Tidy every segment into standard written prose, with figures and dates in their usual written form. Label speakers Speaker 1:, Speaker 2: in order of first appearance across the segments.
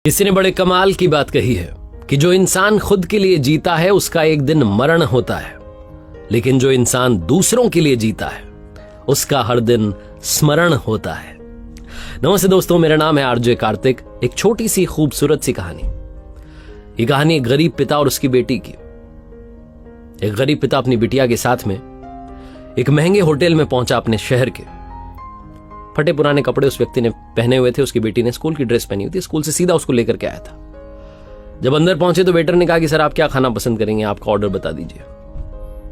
Speaker 1: किसी ने बड़े कमाल की बात कही है कि जो इंसान खुद के लिए जीता है उसका एक दिन मरण होता है, लेकिन जो इंसान दूसरों के लिए जीता है उसका हर दिन स्मरण होता है। नमस्ते दोस्तों, मेरा नाम है आरजे कार्तिक। एक छोटी सी खूबसूरत सी कहानी। ये कहानी एक गरीब पिता और उसकी बेटी की। एक गरीब पिता अपनी बिटिया के साथ में एक महंगे होटल में पहुंचा अपने शहर के। फटे पुराने कपड़े उस व्यक्ति ने पहने हुए थे, उसकी बेटी ने स्कूल की ड्रेस पहनी हुई थी। स्कूल से सीधा उसको लेकर के आया था। जब अंदर पहुंचे तो वेटर ने कहा कि सर आप क्या खाना पसंद करेंगे, आपका ऑर्डर बता दीजिए।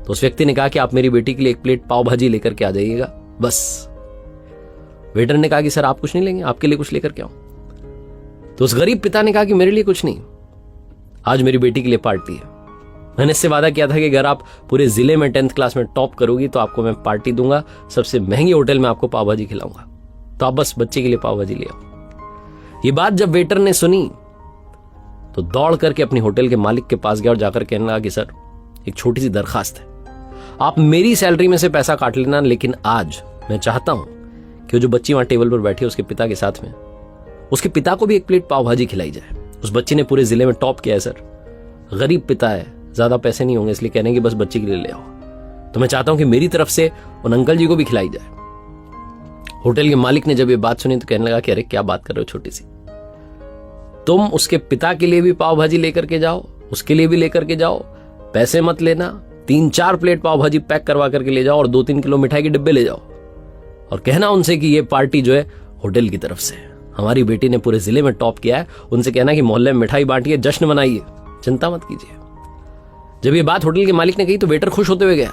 Speaker 1: तो उस व्यक्ति ने कहा कि आप मेरी बेटी के लिए एक प्लेट पाव भाजी लेकर के आ जाइएगा बस। वेटर ने कहा कि सर आप कुछ नहीं लेंगे, आपके लिए कुछ लेकर के आऊं। तो उस गरीब पिता ने कहा कि मेरे लिए कुछ नहीं, आज मेरी बेटी के लिए पार्टी है। मैंने इससे वादा किया था कि अगर आप पूरे जिले में 10th क्लास में टॉप करोगी तो आपको मैं पार्टी दूंगा, सबसे महंगी होटल में आपको पाव भाजी खिलाऊंगा, तो आप बस बच्चे के लिए पाव भाजी ले आओ। ये बात जब वेटर ने सुनी तो दौड़ करके अपनी होटल के मालिक के पास गया और जाकर कहने लगा कि सर एक छोटी सी दरखास्त है, आप मेरी सैलरी में से पैसा काट लेना, लेकिन आज मैं चाहता हूं कि जो बच्ची वहां टेबल पर बैठी है उसके पिता के साथ में उसके पिता को भी एक प्लेट पाव भाजी खिलाई जाए। उस बच्ची ने पूरे जिले में टॉप किया है सर, गरीब पिता है, ज्यादा पैसे नहीं होंगे, इसलिए कहने की बस बच्ची के लिए ले आओ। तो मैं चाहता हूं कि मेरी तरफ से उन अंकल जी को भी खिलाई जाए। होटल के मालिक ने जब ये बात सुनी तो कहने लगा कि अरे क्या बात कर रहे हो छोटी सी, तुम उसके पिता के लिए भी पाव भाजी लेकर के जाओ, उसके लिए भी लेकर के जाओ, पैसे मत लेना, 3-4 प्लेट पाव भाजी पैक करवा करके ले जाओ और 2-3 किलो मिठाई के डिब्बे ले जाओ और कहना उनसे कि ये पार्टी जो है होटल की तरफ से है, हमारी बेटी ने पूरे जिले में टॉप किया है। उनसे कहना कि मोहल्ले में मिठाई बांटिए, जश्न मनाइए, चिंता मत कीजिए। जब ये बात होटल के मालिक ने कही तो वेटर खुश होते हुए गया।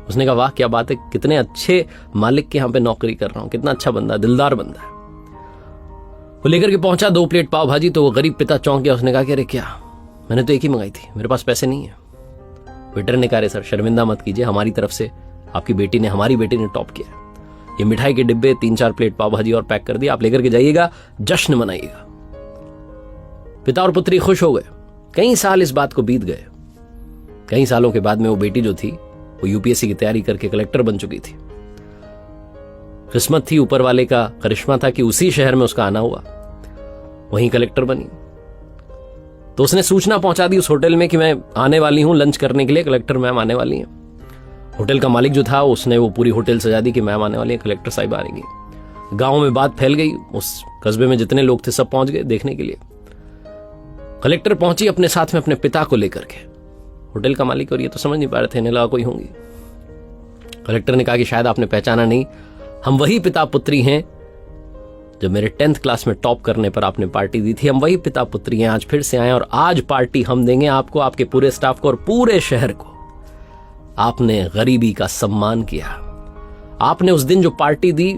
Speaker 1: उसने कहा वाह क्या बात है, कितने अच्छे मालिक के यहां पे नौकरी कर रहा हूं, कितना अच्छा बंदा, दिलदार बंदा है। वो लेकर के पहुंचा 2 प्लेट पाव भाजी। तो वो गरीब पिता चौंक गया। उसने कहा कि अरे क्या, मैंने तो एक ही मंगाई थी, मेरे पास पैसे नहीं है। वेटर ने कहा अरे सर शर्मिंदा मत कीजिए, हमारी तरफ से आपकी बेटी ने, हमारी बेटी ने टॉप किया, ये मिठाई के डिब्बे 3-4 प्लेट पाव भाजी और पैक कर दिया, आप लेकर के जाइएगा, जश्न मनाइएगा। पिता और पुत्री खुश हो गए। कई साल इस बात को बीत गए। कई सालों के बाद में वो बेटी जो थी वो यूपीएससी की तैयारी करके कलेक्टर बन चुकी थी। किस्मत थी, ऊपर वाले का करिश्मा था कि उसी शहर में उसका आना हुआ, वहीं कलेक्टर बनी। तो उसने सूचना पहुंचा दी उस होटल में कि मैं आने वाली हूं लंच करने के लिए, कलेक्टर मैम आने वाली हैं। होटल का मालिक जो था उसने वो पूरी होटल सजा दी कि मैम आने वाली है, कलेक्टर साहिब आएंगे। गांव में बात फैल गई, उस कस्बे में जितने लोग थे सब पहुंच गए देखने के लिए। कलेक्टर पहुंची अपने साथ में अपने पिता को लेकर के। होटल का मालिक और ये तो समझ नहीं पा रहे थे, इन्हें लगा कोई होंगी। कलेक्टर ने कहा कि शायद आपने पहचाना नहीं, हम वही पिता पुत्री हैं जब मेरे 10th क्लास में टॉप करने पर आपने पार्टी दी थी, हम वही पिता पुत्री हैं, आज फिर से आए और आज पार्टी हम देंगे आपको, आपके पूरे स्टाफ को और पूरे शहर को। आपने गरीबी का सम्मान किया, आपने उस दिन जो पार्टी दी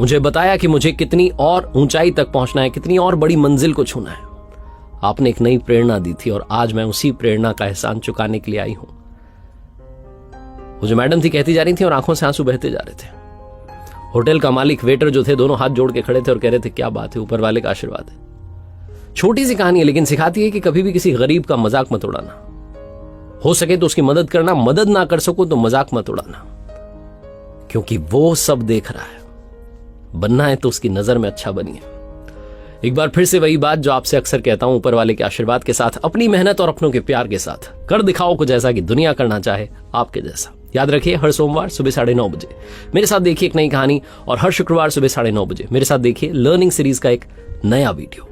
Speaker 1: मुझे बताया कि मुझे कितनी और ऊंचाई तक पहुंचना है, कितनी और बड़ी मंजिल को छूना है। आपने एक नई प्रेरणा दी थी और आज मैं उसी प्रेरणा का एहसान चुकाने के लिए आई हूं। वो जो मैडम थी कहती जा रही थी और आंखों से आंसू बहते जा रहे थे। होटल का मालिक, वेटर जो थे, दोनों हाथ जोड़ के खड़े थे और कह रहे थे क्या बात है, ऊपर वाले का आशीर्वाद है। छोटी सी कहानी है लेकिन सिखाती है कि कभी भी किसी गरीब का मजाक मत उड़ाना। हो सके तो उसकी मदद करना, मदद ना कर सको तो मजाक मत उड़ाना, क्योंकि वो सब देख रहा है। बनना है तो उसकी नजर में अच्छा बनिए। एक बार फिर से वही बात जो आपसे अक्सर कहता हूं, ऊपर वाले के आशीर्वाद के साथ, अपनी मेहनत और अपनों के प्यार के साथ कर दिखाओ कुछ ऐसा कि दुनिया करना चाहे आपके जैसा। याद रखिए, हर सोमवार सुबह 9:30 बजे मेरे साथ देखिए एक नई कहानी और हर शुक्रवार सुबह 9:30 बजे मेरे साथ देखिए लर्निंग सीरीज का एक नया वीडियो।